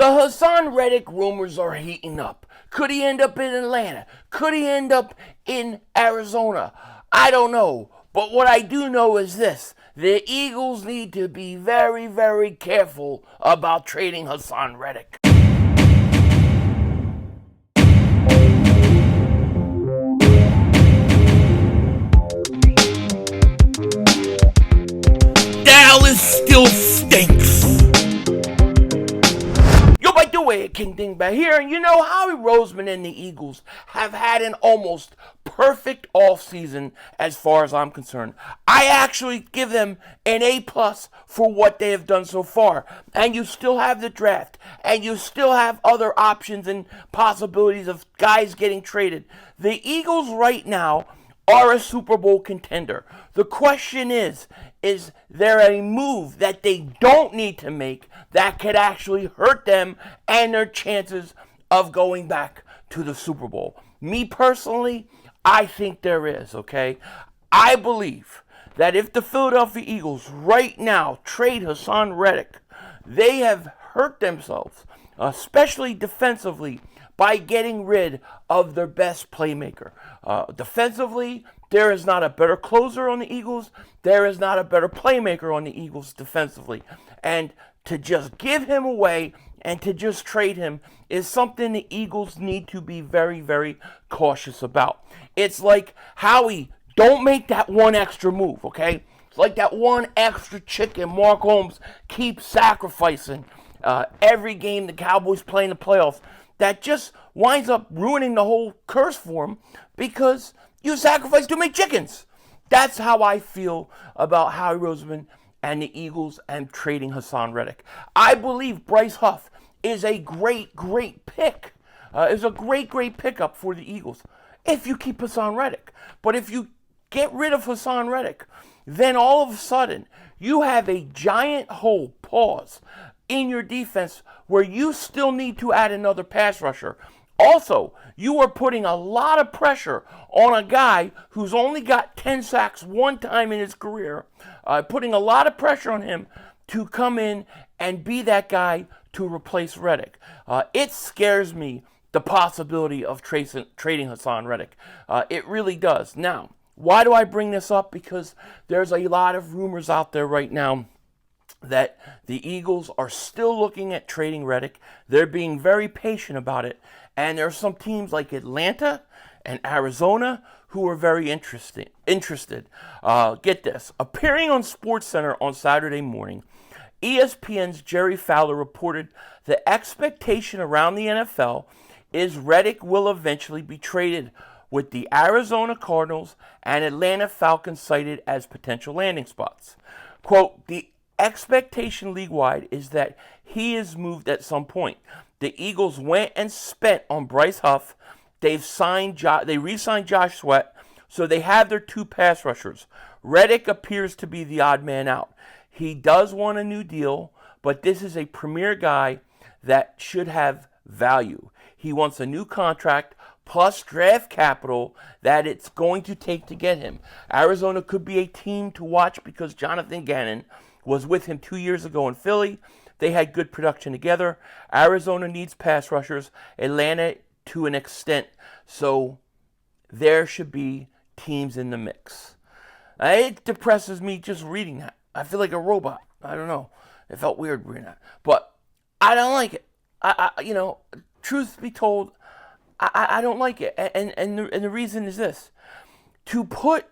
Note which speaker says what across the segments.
Speaker 1: The Haason Reddick rumors are heating up. Could he end up in Atlanta? Could he end up in Arizona? I don't know. But what I do know is this. The Eagles need to be very, very careful about trading Haason Reddick. Dallas still stinks. Yo, by the way, King Dingbat here, and you know, Howie Roseman and the Eagles have had an almost perfect offseason as far as I'm concerned. I actually give them an A+ for what they have done so far. And you still have the draft, and you still have other options and possibilities of guys getting traded. The Eagles right now are a Super Bowl contender. The question is there a move that they don't need to make that could actually hurt them and their chances of going back to the Super Bowl? Me personally, I think there is, okay? I believe that if the Philadelphia Eagles right now trade Haason Reddick, they have hurt themselves, especially defensively, by getting rid of their best playmaker. Defensively, there is not a better closer on the Eagles. There is not a better playmaker on the Eagles defensively. And to just give him away and to just trade him is something the Eagles need to be very, very cautious about. It's like, Howie, don't make that one extra move, okay? It's like that one extra chicken Mark Holmes keeps sacrificing every game the Cowboys play in the playoffs. That just winds up ruining the whole curse for him because you sacrifice too many chickens. That's how I feel about Howie Roseman and the Eagles and trading Haason Reddick. I believe Bryce Huff is a great, great pick. Is a great, great pickup for the Eagles if you keep Haason Reddick. But if you get rid of Haason Reddick, then all of a sudden you have a giant hole, in your defense where you still need to add another pass rusher. Also, you are putting a lot of pressure on a guy who's only got 10 sacks one time in his career, putting a lot of pressure on him to come in and be that guy to replace Reddick. It scares me, the possibility of trading Haason Reddick. It really does. Now, why do I bring this up? Because there's a lot of rumors out there right now that the Eagles are still looking at trading Reddick. They're being very patient about it. And there are some teams like Atlanta and Arizona who are very interested. Get this. Appearing on SportsCenter on Saturday morning, ESPN's Jerry Fowler reported the expectation around the NFL is Reddick will eventually be traded, with the Arizona Cardinals and Atlanta Falcons cited as potential landing spots. Quote, the expectation league-wide is that he is moved at some point. The Eagles went and spent on Bryce Huff. They re-signed Josh Sweat, so they have their two pass rushers. Reddick appears to be the odd man out. He does want a new deal, but this is a premier guy that should have value. He wants a new contract plus draft capital that it's going to take to get him. Arizona could be a team to watch because Jonathan Gannon was with him 2 years ago in Philly. They had good production together. Arizona needs pass rushers. Atlanta to an extent. So there should be teams in the mix. It depresses me just reading that. I feel like a robot. I don't know. It felt weird reading that. But I don't like it. Truth be told, I don't like it. And the reason is this. To put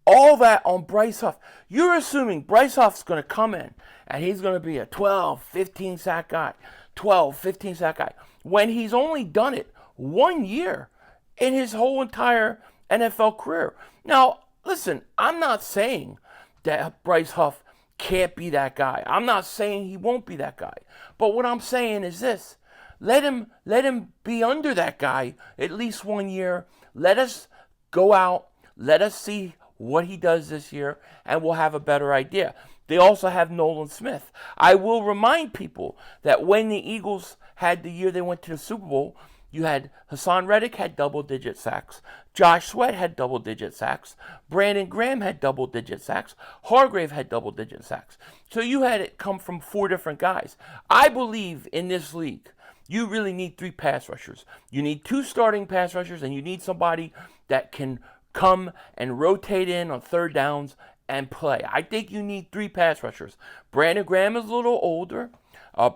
Speaker 1: all that on Bryce Huff. You're assuming Bryce Huff's going to come in and he's going to be a 12, 15 sack guy. 12, 15 sack guy. When he's only done it 1 year in his whole entire NFL career. Now, listen, I'm not saying that Bryce Huff can't be that guy. I'm not saying he won't be that guy. But what I'm saying is this. Let him be under that guy at least 1 year. Let us go out. Let us see what he does this year, and we'll have a better idea. They also have Nolan Smith. I will remind people that when the Eagles had the year they went to the Super Bowl, You had Haason Reddick had double-digit sacks. Josh Sweat had double-digit sacks. Brandon Graham had double-digit sacks. Hargrave had double-digit sacks. So you had it come from 4 different guys. I believe in this league, you really need 3 pass rushers. You need 2 starting pass rushers, and you need somebody that can come and rotate in on third downs and play. I think you need 3 pass rushers. Brandon Graham is a little older.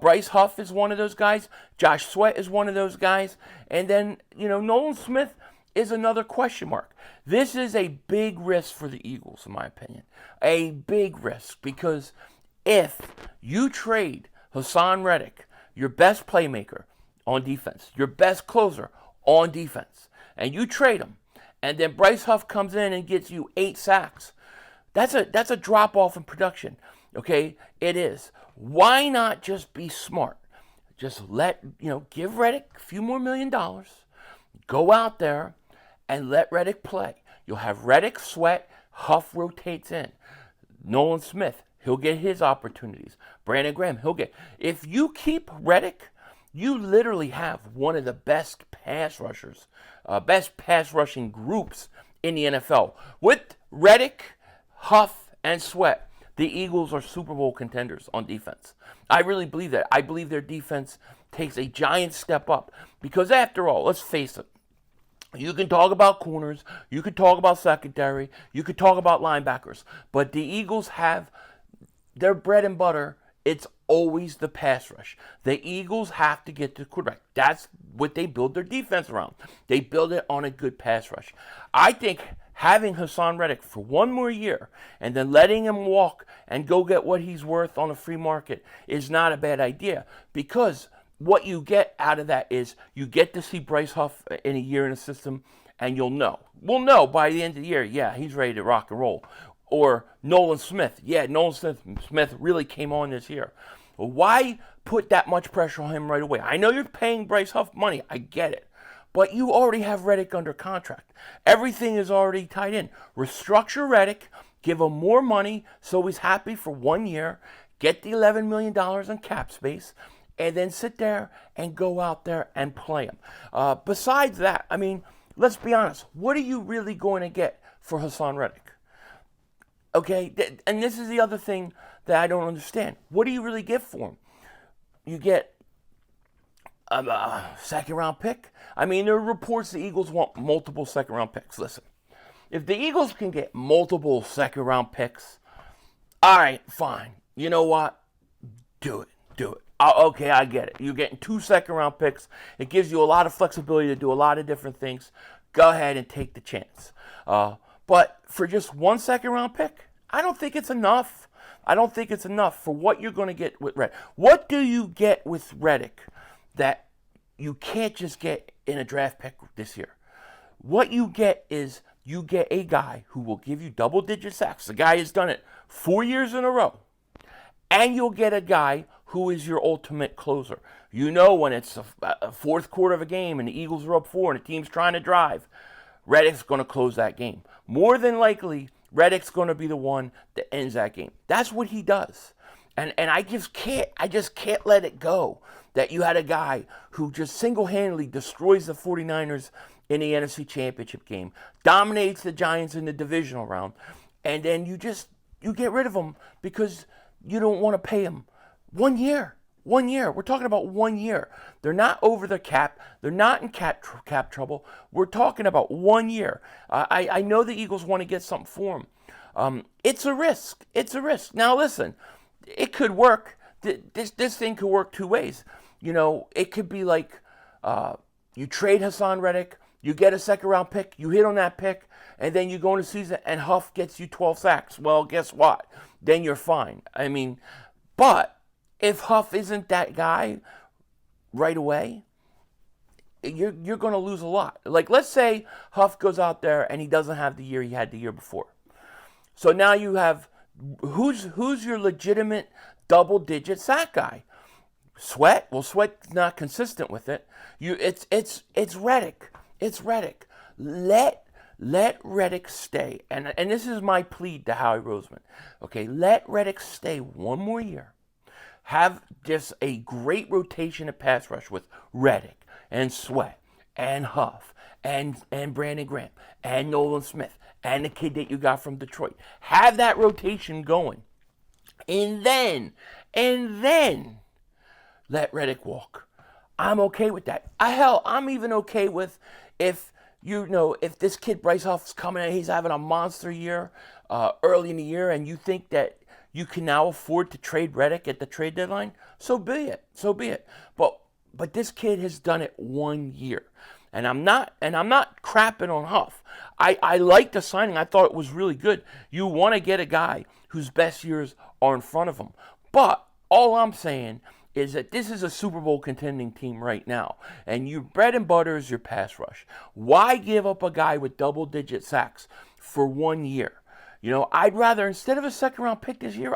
Speaker 1: Bryce Huff is one of those guys. Josh Sweat is one of those guys. And then, Nolan Smith is another question mark. This is a big risk for the Eagles, in my opinion. A big risk, because if you trade Haason Reddick, your best playmaker on defense, your best closer on defense, and you trade him, and then Bryce Huff comes in and gets you 8 sacks, that's a drop-off in production, okay? It is. Why not just be smart? Just give Reddick a few more $1 million, go out there, and let Reddick play. You'll have Reddick, Sweat, Huff rotates in. Nolan Smith, he'll get his opportunities. Brandon Graham, he'll get. If you keep Reddick, you literally have one of the best pass rushers, best pass rushing groups in the NFL. With Reddick, Huff, and Sweat, the Eagles are Super Bowl contenders on defense. I really believe that. I believe their defense takes a giant step up. Because after all, let's face it, you can talk about corners, you can talk about secondary, you can talk about linebackers, but the Eagles have their bread and butter. It's always the pass rush. The Eagles have to get the quarterback. That's what they build their defense around. They build it on a good pass rush. I think having Haason Reddick for 1 more year and then letting him walk and go get what he's worth on a free market is not a bad idea, because what you get out of that is you get to see Bryce Huff in a year in the system, and you'll know. We'll know by the end of the year, yeah, he's ready to rock and roll. Or Nolan Smith. Yeah, Nolan Smith really came on this year. Well, why put that much pressure on him right away? I know you're paying Bryce Huff money. I get it. But you already have Reddick under contract. Everything is already tied in. Restructure Reddick. Give him more money so he's happy for 1 year. Get the $11 million in cap space. And then sit there and go out there and play him. Besides that, I mean, let's be honest. What are you really going to get for Haason Reddick? Okay, and this is the other thing that I don't understand. What do you really get for him? You get a second-round pick? I mean, there are reports the Eagles want multiple second-round picks. Listen, if the Eagles can get multiple second-round picks, all right, fine. You know what? Do it. Okay, I get it. You're getting 2 second-round picks. It gives you a lot of flexibility to do a lot of different things. Go ahead and take the chance. But for just 1 second-round pick, I don't think it's enough. I don't think it's enough for what you're going to get with Reddick. What do you get with Reddick that you can't just get in a draft pick this year? What you get is you get a guy who will give you double-digit sacks. The guy has done it 4 years in a row. And you'll get a guy who is your ultimate closer. You know, when it's a fourth quarter of a game and the Eagles are up 4 and the team's trying to drive, Reddick's going to close that game. More than likely, Reddick's going to be the one that ends that game. That's what he does. And I just can't let it go that you had a guy who just single-handedly destroys the 49ers in the NFC Championship game, dominates the Giants in the divisional round, and then you get rid of him because you don't want to pay him. 1 year. 1 year. We're talking about 1 year. They're not over the cap. They're not in cap trouble. We're talking about 1 year. I know the Eagles want to get something for him. It's a risk. It's a risk. Now, listen, it could work. This thing could work 2 ways. You know, it could be like you trade Haason Reddick, you get a second-round pick, you hit on that pick, and then you go into the season and Huff gets you 12 sacks. Well, guess what? Then you're fine. I mean, but if Huff isn't that guy right away, you're going to lose a lot. Like, let's say Huff goes out there and he doesn't have the year he had the year before. So now you have, who's your legitimate double-digit sack guy? Sweat? Well, Sweat's not consistent with it. It's Reddick. It's Reddick. Let Reddick stay. And this is my plea to Howie Roseman. Okay, let Reddick stay 1 more year. Have just a great rotation of pass rush with Reddick and Sweat and Huff and Brandon Graham and Nolan Smith and the kid that you got from Detroit. Have that rotation going. And then let Reddick walk. I'm okay with that. Hell, I'm even okay with if this kid Bryce Huff's coming in, he's having a monster year early in the year, and you think that you can now afford to trade Reddick at the trade deadline, so be it. But this kid has done it 1 year. And I'm not crapping on Huff. I like the signing. I thought it was really good. You want to get a guy whose best years are in front of him. But all I'm saying is that this is a Super Bowl contending team right now. And your bread and butter is your pass rush. Why give up a guy with double-digit sacks for 1 year? I'd rather, instead of a second-round pick this year,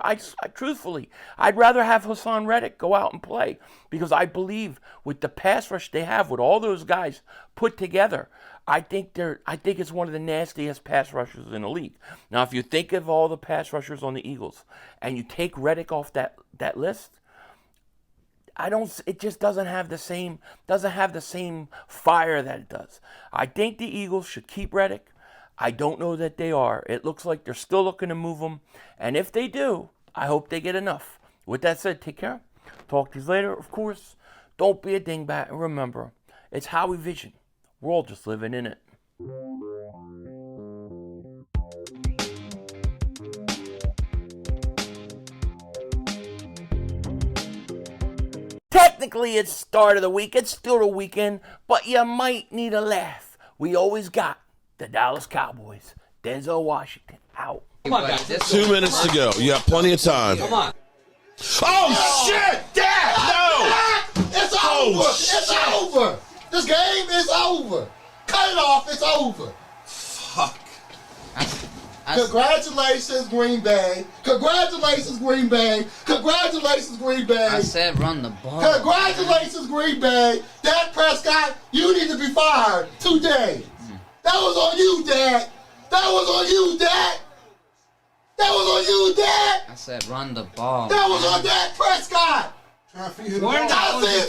Speaker 1: truthfully, I'd rather have Haason Reddick go out and play, because I believe with the pass rush they have, with all those guys put together, I think it's one of the nastiest pass rushers in the league. Now, if you think of all the pass rushers on the Eagles and you take Reddick off that list, it just doesn't have the same fire that it does. I think the Eagles should keep Reddick. I don't know that they are. It looks like they're still looking to move him. And if they do, I hope they get enough. With that said, take care. Talk to you later. Of course, don't be a dingbat. And remember, it's how we vision. We're all just living in it. Technically, it's start of the week. It's still the weekend, but you might need a laugh. We always got the Dallas Cowboys. Denzel Washington out.
Speaker 2: Come on, guys. 2 minutes to go. You have plenty of time.
Speaker 3: Come on.
Speaker 2: Oh, shit! Dad! No!
Speaker 3: It's over! It's over! This game is over! Cut it off! It's over!
Speaker 2: Fuck.
Speaker 3: Congratulations, Green Bay! Congratulations, Green Bay! Congratulations, Green Bay!
Speaker 4: I said run the ball.
Speaker 3: Congratulations, Green Bay! Dak Prescott, you need to be fired today! That was on you, Dad! That was on you, Dad! That was on you, Dad!
Speaker 4: I said run the ball.
Speaker 3: That was on Dak Prescott! Trying to feed the Lamb! Trying to feed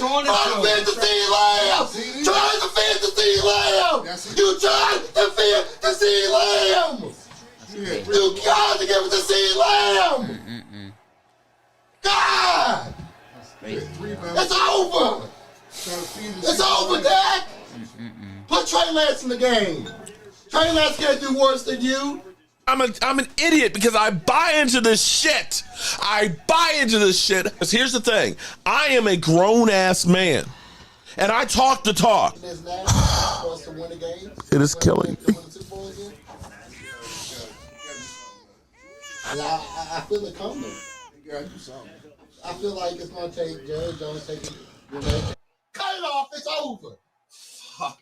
Speaker 3: the CeeDee Lamb! You tried to feed the CeeDee Lamb! You got to give it to CeeDee Lamb! God! It's over! It's over, Dak! Put Trey Lance in the game. Trey Lance can't do worse than you.
Speaker 2: I'm an idiot because I buy into this shit. Because here's the thing. I am a grown-ass man. And I talk the talk. It is killing me.
Speaker 3: I feel it coming. I feel like it's going to take Jerry Jones taking it. Cut it off. It's over.
Speaker 2: Fuck.